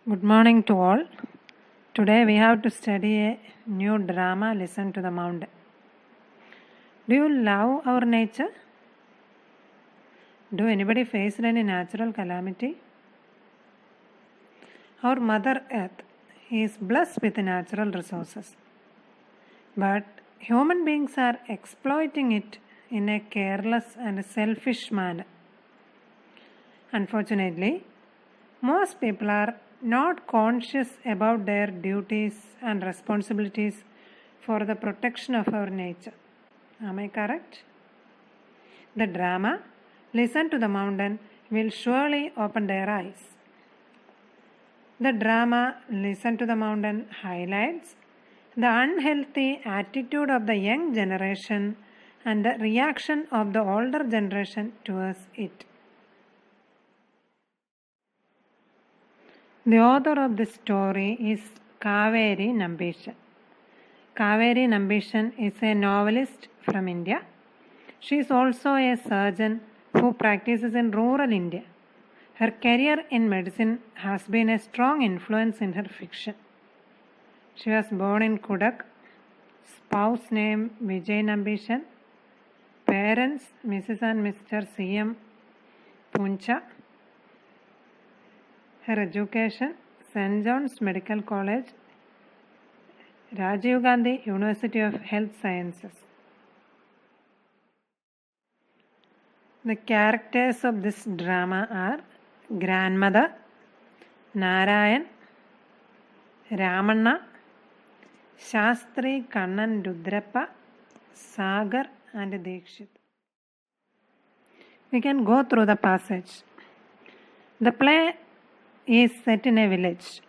Good morning to all. Today we have to study a new drama, Listen to the Mountain. Do you love our nature? Do anybody face any natural calamity? Our Mother Earth is blessed with natural resources, but human beings are exploiting it in a careless and selfish manner. Unfortunately, most people are not conscious about their duties and responsibilities for the protection of our nature. Am I correct? The drama, Listen to the Mountain, will surely open their eyes. The drama, Listen to the Mountain, highlights the unhealthy attitude of the young generation and the reaction of the older generation towards it. The author of this story is Kaveri Nambishan. Kaveri Nambishan is a novelist from India. She is also a surgeon who practices in rural India. Her career in medicine has been a strong influence in her fiction. She was born in Kudak, spouse name Vijay Nambishan, parents Mrs. and Mr. C.M. Puncha. Her education, St. John's Medical College, Rajiv Gandhi University of Health Sciences. The characters of this drama are grandmother, Narayan, Ramanna, Shastri Kannan Rudrappa, Sagar and Dikshit. We can go through the passage. The play is set in a village.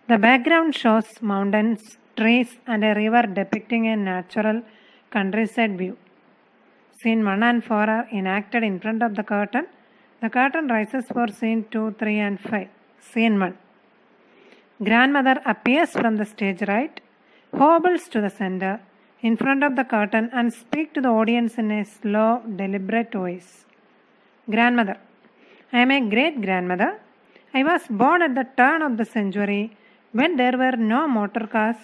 The background shows mountains, trees and a river depicting a natural countryside view. Scene 1 and 4 are enacted in front of the curtain. The curtain rises for scene 2, 3 and 5. Scene 1. Grandmother appears from the stage right, hobbles to the center, in front of the curtain and speaks to the audience in a slow, deliberate voice. Grandmother: I am a great grandmother. I was born at the turn of the century when there were no motor cars,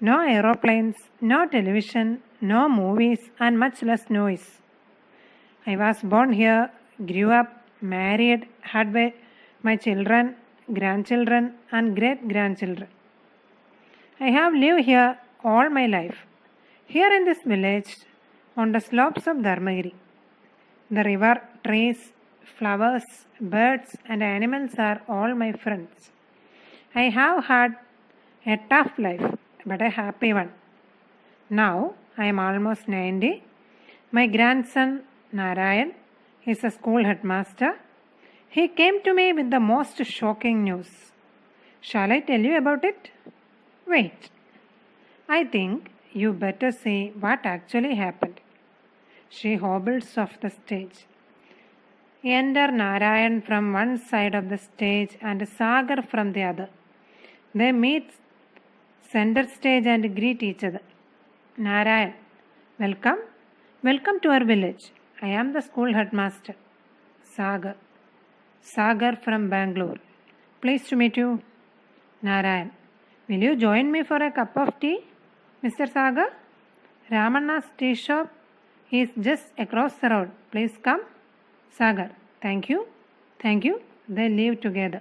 no aeroplanes, no television, no movies and much less noise. I was born here, grew up, married, had my children, grandchildren and great-grandchildren. I have lived here all my life, here in this village on the slopes of Dharmagiri. The river, trees, flowers, birds and animals are all my friends. I have had a tough life, but a happy one. Now I am almost 90. My grandson Narayan is a school headmaster. He came to me with the most shocking news. Shall I tell you about it? Wait. I think you better see what actually happened. She hobbles off the stage. Enter Narayan from one side of the stage and Sagar from the other. They meet center stage and greet each other. Narayan: welcome. Welcome to our village. I am the school headmaster. Sagar: Sagar from Bangalore. Pleased to meet you. Narayan: will you join me for a cup of tea, Mr. Sagar? Ramanna's tea shop is just across the road. Please come. Sagar: thank you. Thank you. They live together.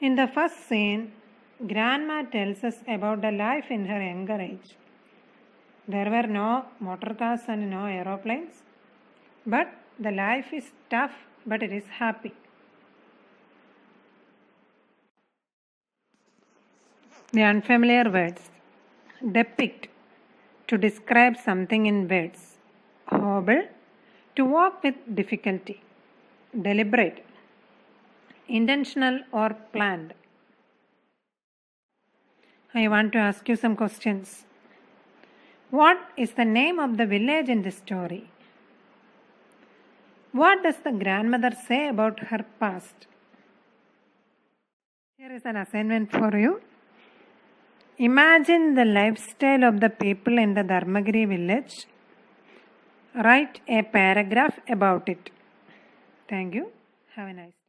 In the first scene, Grandma tells us about the life in her younger age. There were no motor cars and no aeroplanes, but the life is tough, but it is happy. The unfamiliar words. Depict: to describe something in words. Hobble: to walk with difficulty. Deliberate: intentional or planned. I want to ask you some questions. What is the name of the village in this story? What does the grandmother say about her past? Here is an assignment for you. Imagine the lifestyle of the people in the Dharmagiri village. Write a paragraph about it. Thank you. Have a nice day.